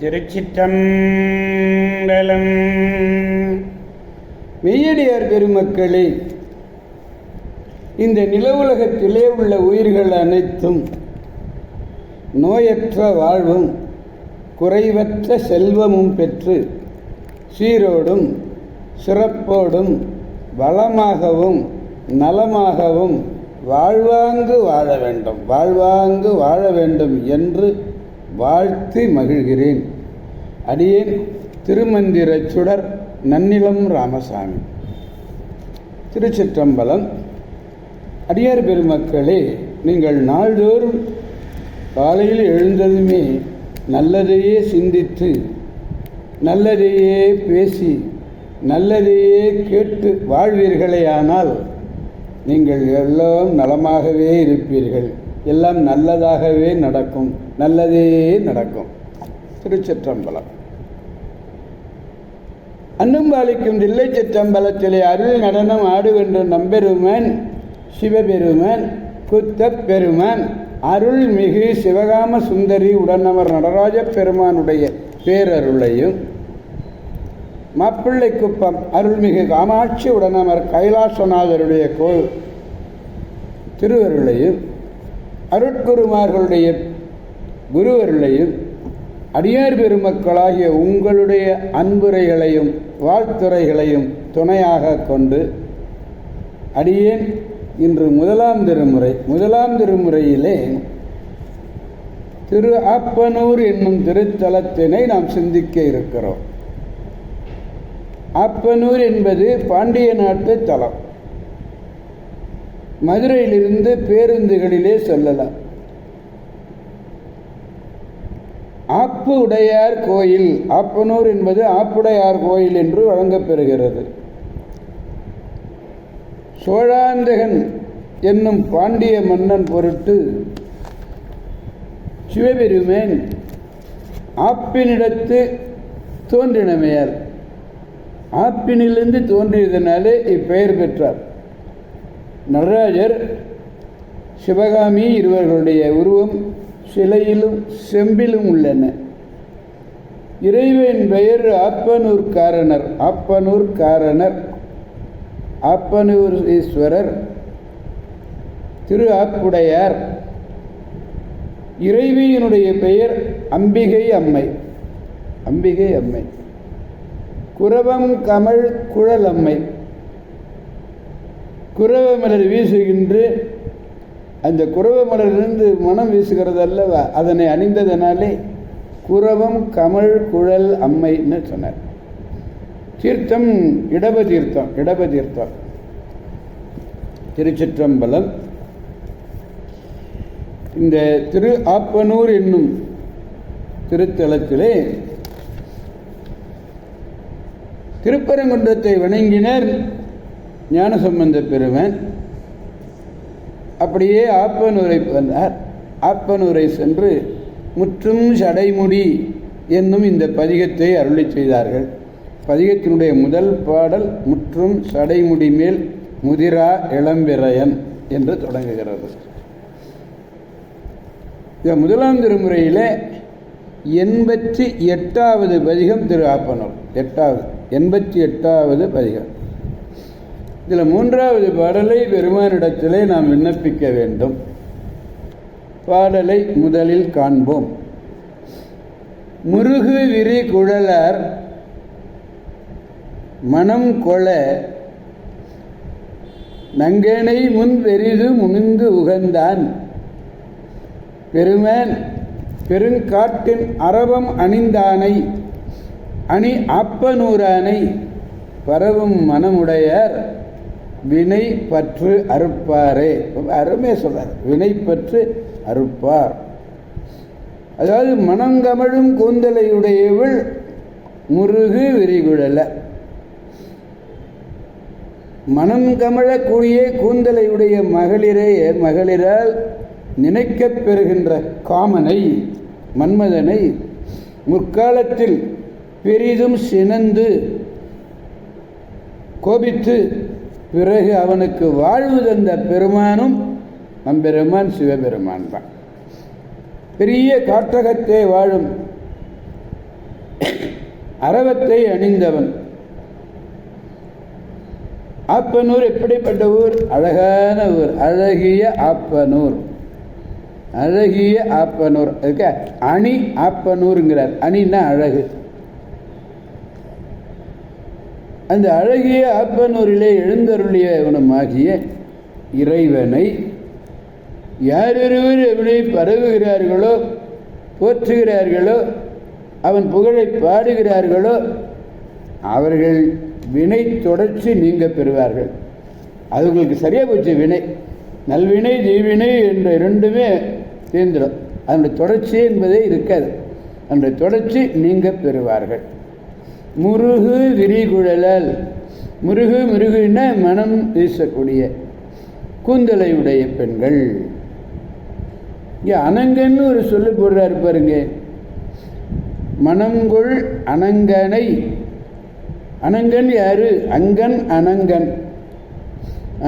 திருச்சிற்றம்பலம். மெய்யடியார் பெருமக்களே, இந்த நில உலகத்திலே உள்ள உயிர்கள் அனைத்தும் நோயற்ற வாழ்வும் குறைவற்ற செல்வமும் பெற்று சீரோடும் சிறப்போடும் வளமாகவும் நலமாகவும் வாழ்வாங்கு வாழ வேண்டும் என்று வாழ்த்தி மகிழ்கிறேன். அடியேன் திருமந்திர சுடர் நன்னிலம் ராமசாமி. திருச்சிற்றம்பலம். அடியார் பெருமக்களே, நீங்கள் நாள்தோறும் காலையில் எழுந்ததுமே நல்லதையே சிந்தித்து நல்லதையே பேசி நல்லதையே கேட்டு வாழ்வீர்களேயானால் நீங்கள் எல்லாம் நலமாகவே இருப்பீர்கள். எல்லாம் நல்லதாகவே நடக்கும், நல்லதே நடக்கும். திருச்சிற்றம்பலம். அன்னும்பாலிக்கும் தில்லை சிற்றம்பலத்திலே அருள் நடனம் ஆடுகின்ற நம்பெருமான் சிவபெருமான் குத்தப் பெருமான் அருள்மிகு சிவகாம சுந்தரி உடனமர் நடராஜ பெருமானுடைய பேரருளையும், மாப்பிள்ளை குப்பம் அருள்மிகு காமாட்சி உடனமர் கைலாசநாதருடைய திருவருளையும், அருட்குருமார்களுடைய குருவருளையும், அடியார் பெருமக்களாகிய உங்களுடைய அன்புரைகளையும் வாழ்த்துரைகளையும் துணையாக கொண்டு அடியேன் இன்று முதலாம் திருமுறையிலே திரு ஆப்பனூர் என்னும் திருத்தலத்தினை நாம் சிந்திக்க இருக்கிறோம். ஆப்பனூர் என்பது பாண்டிய நாட்டு தலம். மதுரையிலிருந்து பேருந்துகளிலே செல்லலாம். ஆப்பு உடையார் கோயில், ஆப்பனூர் என்பது ஆப்புடையார் கோயில் என்று வழங்கப்பெறுகிறது. சோழாந்தகன் என்னும் பாண்டிய மன்னன் பொருட்டு சிவபெருமான் ஆப்பினிடத்து தோன்றினமையார் ஆப்பினிலிருந்து தோன்றியதனாலே இப்பெயர் பெற்றார். நடராஜர் சிவகாமி இருவர்களுடைய உருவம் சிலையிலும் செம்பிலும் உள்ளன. இறைவன் பெயர் ஆப்பனூர் ஆப்பனூரீஸ்வரர், திரு ஆப்புடையார். இறைவியினுடைய பெயர் அம்பிகை அம்மை. குரவம் கமழ் குழல் அம்மை. குரவ மலர் வீசுகின்ற அந்த குரவ மலரிலிருந்து மனம் வீசுகிறது அல்லவா, அதனை அணிந்ததனாலே குரவம் கமழ் குழல் அம்மைன்னு சொன்னார். தீர்த்தம் இடப தீர்த்தம். திருச்சிற்றம்பலம். இந்த திரு ஆப்பனூர் என்னும் திருத்தலத்திலே திருப்பரங்குன்றத்தை வணங்கினர் ஞானசம்பந்த பெருமான். அப்படியே ஆப்பனூரை வந்தார். ஆப்பனூரை சென்று முற்றும் சடைமுடி என்னும் இந்த பதிகத்தை அருளி செய்தார்கள். பதிகத்தினுடைய முதல் பாடல் முற்றும் சடைமுடி மேல் முதிரா இளம்பிறையன் என்று தொடங்குகிறது. இந்த முதலாம் திருமுறையில் 88வது பதிகம் திரு ஆப்பனூர். 88வது பதிகம். இதில் 3வது பாடலை பெருமானிடத்திலே நாம் விண்ணப்பிக்க வேண்டும். பாடலை முதலில் காண்போம். முருகு விரி குழலார் மனம் கொள நங்கனை முன் பெரிது முனிந்து உகந்தான் பெருமான் பெருங்காட்டின் அரவம் அணிந்தானை அணி ஆப்பனூரானை பரவும் மனமுடையார் வினை பற்று அறுப்பாரே. அருமையாக சொல்றார், வினை பற்று அறுப்பார். அதாவது மனங்கமழும் கூந்தலையுடையவள் முருகு விரிகுழல. மனம் கமழக்கூடிய கூந்தலையுடைய மகளிரால் நினைக்கப் பெறுகின்ற காமனை, மன்மதனை முற்காலத்தில் பெரிதும் சினந்து கோபித்து பிறகு அவனுக்கு வாழ்வு தந்த பெருமானும் நம்பெருமான் சிவபெருமான் தான். பெரிய காட்டகத்தே வாழும் அரவத்தை அணிந்தவன். ஆப்பனூர் எப்படிப்பட்ட ஊர்? அழகான ஊர், அழகிய ஆப்பனூர். அழகிய ஆப்பனூர், அதுக்கு அணி ஆப்பனூருங்கிறார். அணின்னா அழகு. அந்த அழகிய ஆப்பனூரிலே எழுந்தருளியவனுமாகிய இறைவனை யாரொருவர் எவனை பரவுகிறார்களோ, போற்றுகிறார்களோ, அவன் புகழை பாடுகிறார்களோ அவர்கள் வினை தொடர்ச்சி நீங்க பெறுவார்கள். அது உங்களுக்கு சரியாக போச்சு. வினை, நல்வினை தீவினை என்ற இரண்டுமே தீர்ந்துடும். அதனுடைய தொடர்ச்சி என்பதே இருக்காது. அதனுடைய தொடர்ச்சி நீங்க பெறுவார்கள். முருகு விரிகுழலால், முருகு முருகுன்னா மனம் வீசக்கூடிய கூந்தலையுடைய பெண்கள். இங்கே அனங்கன்னு ஒரு சொல்லு போடுறாரு பாருங்க. மனங்கொள் அனங்கனை. அனங்கன் யாரு? அங்கன் அனங்கன்.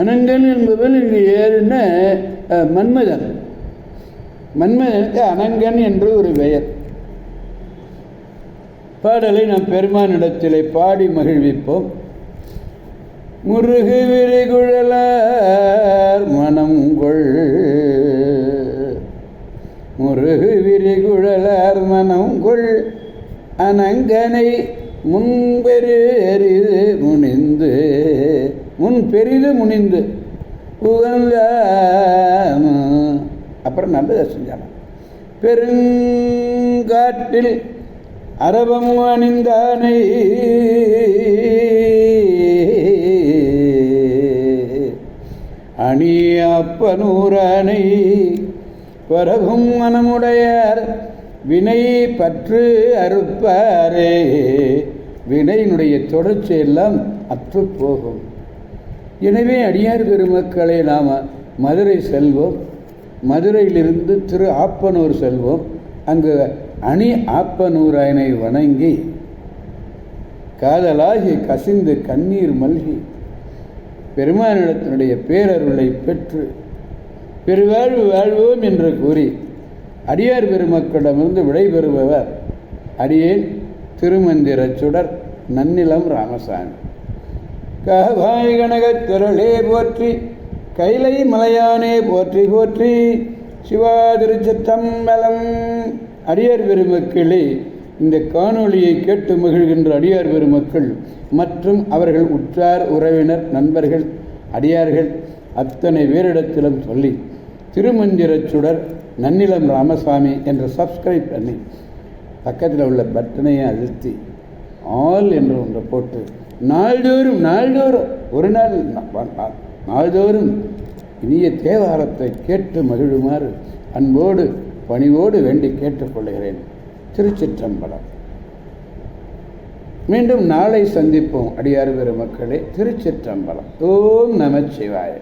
அனங்கன் என்பவன் இங்கு யாருன்னா மன்மதன். மன்மதனுக்கு அனங்கன் என்று ஒரு பெயர். பாடலை நாம் பெருமானிடத்திலே பாடி மகிழ்விப்போம். முருகு விரிகுழலார் மனங்கொள், முருகு விரிகுழலார் மனங்கொள் அனங்கனை முன்பெரிது முனிந்து, முன் பெரிது முனிந்து உகந்த. அப்புறம் நல்லதை செஞ்சான. பெருங்காற்றில் அரவம் அணிந்தானை அணி அப்பனூரானை பரவும் மனமுடையார் வினை பற்று அறுப்பாரே. வினையினுடைய தொடர்ச்சி எல்லாம் அற்று போகும். எனவே அடியார் பெருமக்களை நாம் மதுரை செல்வோம். மதுரையிலிருந்து திரு ஆப்பனூர் செல்வோம். அங்கு அணி ஆப்பனூராயனை வணங்கி காதலாகி கசிந்து கண்ணீர் மல்கி பெருமானிடத்தினுடைய பேரருளை பெற்று பெருவாழ்வு வாழ்வோம் என்று கூறி அடியார் பெருமக்களிடமிருந்து விடைபெறுபவர் அடியேன் திருமந்திர சுடர் நன்னிலம் ராமசாமி. காவாய் கனகத் திரளே போற்றி, கைலை மலையானே போற்றி போற்றி, சிவா திருச்சிற்றம்பலம். அடியார் பெருமக்களே, இந்த காணொளியை கேட்டு மகிழ்கின்ற அடியார் பெருமக்கள் மற்றும் அவர்கள் உற்றார் உறவினர் நண்பர்கள் அடியார்கள் அத்தனை பேரிடத்திலும் சொல்லி திருமந்திர சுடர் நன்னிலம் ராமசாமி என்று சப்ஸ்கிரைப் பண்ணி பக்கத்தில் உள்ள பட்டனையை அழுத்தி ஆல் என்று ஒன்றை போட்டு நாள்தோறும் ஒரு நாள் நாள்தோறும் இனிய தேவாரத்தை கேட்டு மகிழுமாறு அன்போடு பணிவோடு வேண்டி கேட்டுக்கொள்கிறேன். திருச்சிற்றம்பலம். மீண்டும் நாளை சந்திப்போம் அடியார் பெருமக்களே. திருச்சிற்றம்பலம். ஓம் நமச்சிவாய.